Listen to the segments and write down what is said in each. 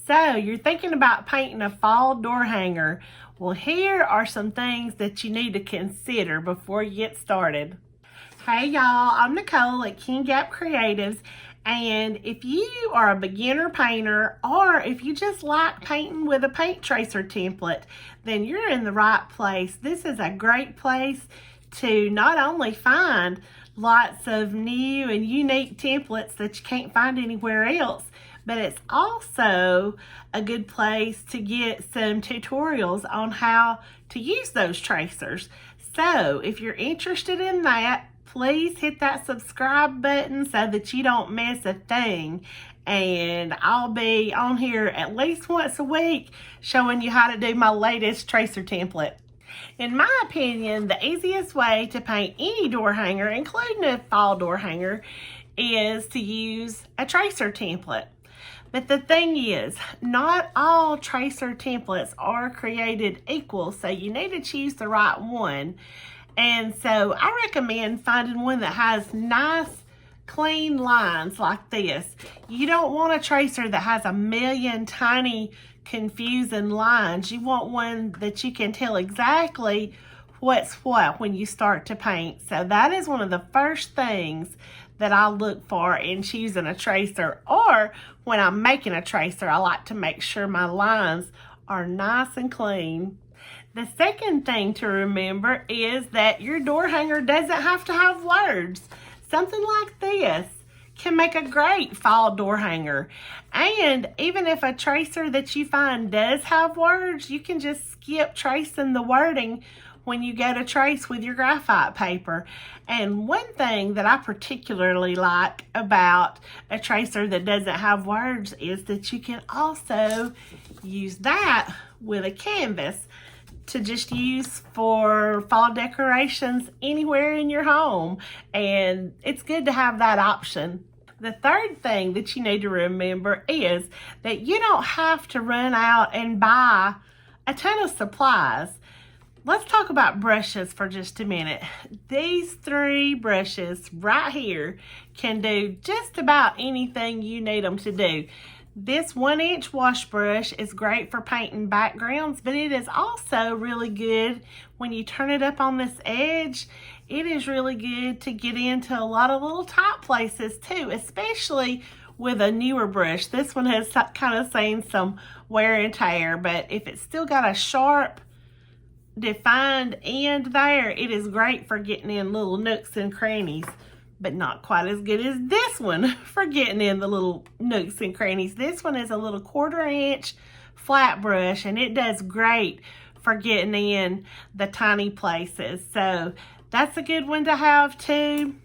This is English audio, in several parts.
So you're thinking about painting a fall door hanger. Well, here are some things that you need to consider before you get started. Hey y'all, I'm Nicole at King Gap Creatives, and if you are a beginner painter or if you just like painting with a paint tracer template, then you're in the right place. This is a great place to not only find lots of new and unique templates that you can't find anywhere else, but it's also a good place to get some tutorials on how to use those tracers. So if you're interested in that, please hit that subscribe button so that you don't miss a thing. And I'll be on here at least once a week showing you how to do my latest tracer template. In my opinion, the easiest way to paint any door hanger, including a fall door hanger, is to use a tracer template. But the thing is, not all tracer templates are created equal, so you need to choose the right one. And so I recommend finding one that has nice, clean lines like this. You don't want a tracer that has a million tiny, confusing lines. You want one that you can tell exactly what's what when you start to paint. So that is one of the first things that I look for in choosing a tracer, or when I'm making a tracer, I like to make sure my lines are nice and clean. The second thing to remember is that your door hanger doesn't have to have words. Something like this can make a great fall door hanger. And even if a tracer that you find does have words, you can just skip tracing the wording when you go to trace with your graphite paper. And one thing that I particularly like about a tracer that doesn't have words is that you can also use that with a canvas to just use for fall decorations anywhere in your home. And it's good to have that option. The third thing that you need to remember is that you don't have to run out and buy a ton of supplies. Let's talk about brushes for just a minute. These 3 brushes right here can do just about anything you need them to do. This 1-inch wash brush is great for painting backgrounds, but it is also really good when you turn it up on this edge. It is really good to get into a lot of little tight places too, especially with a newer brush. This one has kind of seen some wear and tear, but if it's still got a sharp, defined end there, it is great for getting in little nooks and crannies, but not quite as good as this one for getting in the little nooks and crannies. This one is a little 1/4 inch flat brush, and it does great for getting in the tiny places. So that's a good one to have too.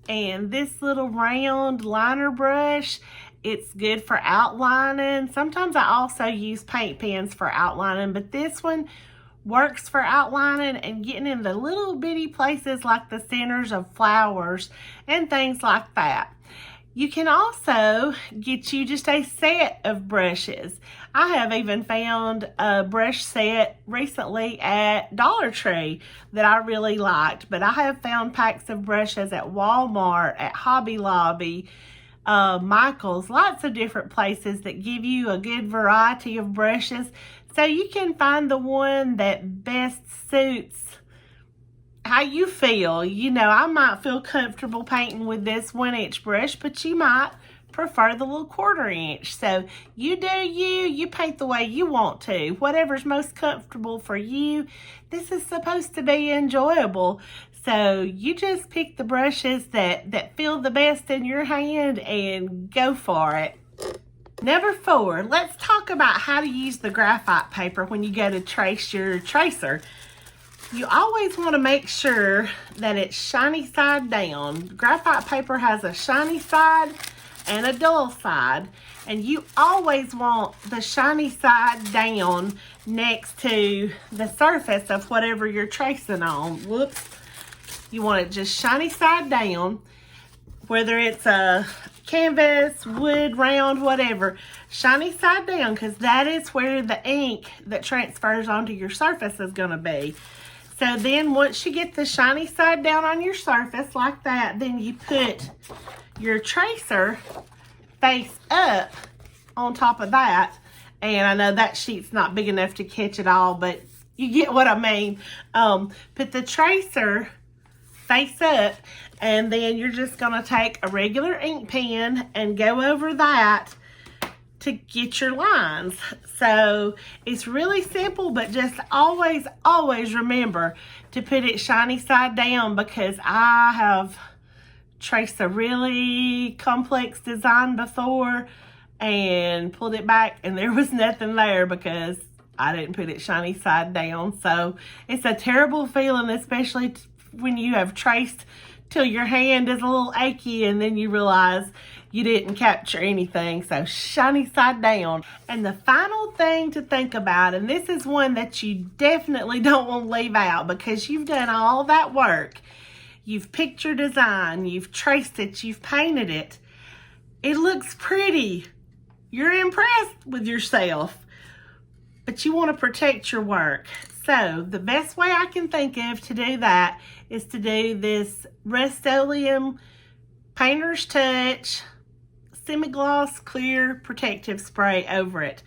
And this little round liner brush, it's good for outlining. Sometimes I also use paint pens for outlining, but this one works for outlining and getting in the little bitty places like the centers of flowers and things like that. You can also get you just a set of brushes. I have even found a brush set recently at Dollar Tree that I really liked, but I have found packs of brushes at Walmart, at Hobby Lobby, Michael's, lots of different places that give you a good variety of brushes. So you can find the one that best suits how you feel. You know, I might feel comfortable painting with this 1-inch brush, but you might prefer the little 1/4 inch. So you do you paint the way you want to, whatever's most comfortable for you. This is supposed to be enjoyable. So you just pick the brushes that feel the best in your hand and go for it. Number 4, let's talk about how to use the graphite paper when you go to trace your tracer. You always want to make sure that it's shiny side down. Graphite paper has a shiny side and a dull side, and you always want the shiny side down next to the surface of whatever you're tracing on. Whoops. You want it just shiny side down, whether it's a canvas, wood, round, whatever. Shiny side down, because that is where the ink that transfers onto your surface is going to be. So then once you get the shiny side down on your surface like that, then you put your tracer face up on top of that, And I know that sheet's not big enough to catch it all, but you get what I mean. Put the tracer face up, and then you're just going to take a regular ink pen and go over that to get your lines. So it's really simple, but just always, always remember to put it shiny side down, because I have traced a really complex design before and pulled it back and there was nothing there because I didn't put it shiny side down. So it's a terrible feeling, especially when you have traced till your hand is a little achy and then you realize you didn't capture anything. So shiny side down. And the final thing to think about, and this is one that you definitely don't want to leave out because you've done all that work. You've picked your design, you've traced it, you've painted it. It looks pretty. You're impressed with yourself, but you want to protect your work. So the best way I can think of to do that is to do this Rust-Oleum Painter's Touch Semi-Gloss Clear Protective Spray over it.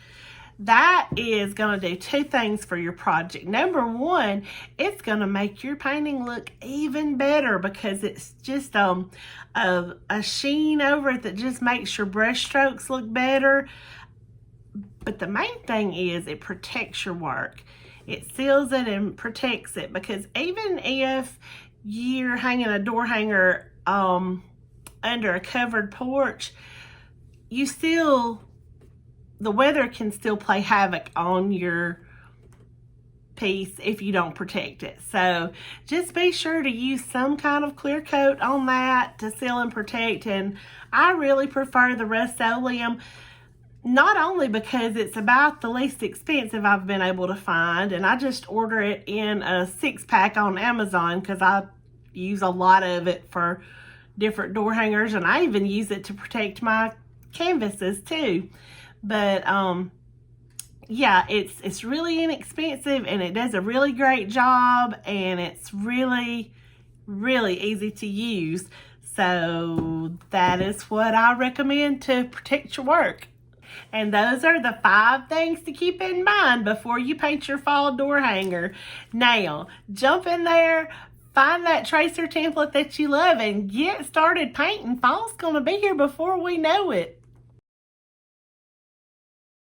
That is going to do two things for your project. Number one, it's going to make your painting look even better because it's just a sheen over it that just makes your brush strokes look better. But the main thing is it protects your work. It seals it and protects it, because even if you're hanging a door hanger under a covered porch, the weather can still play havoc on your piece if you don't protect it. So just be sure to use some kind of clear coat on that to seal and protect. And I really prefer the Rust-Oleum, not only because it's about the least expensive I've been able to find, and I just order it in a 6-pack on Amazon because I use a lot of it for different door hangers, and I even use it to protect my canvases too. But yeah, it's really inexpensive and it does a really great job, and it's really, really easy to use. So that is what I recommend to protect your work. And those are the 5 things to keep in mind before you paint your fall door hanger. Now, jump in there, find that tracer template that you love, and get started painting. Fall's going to be here before we know it.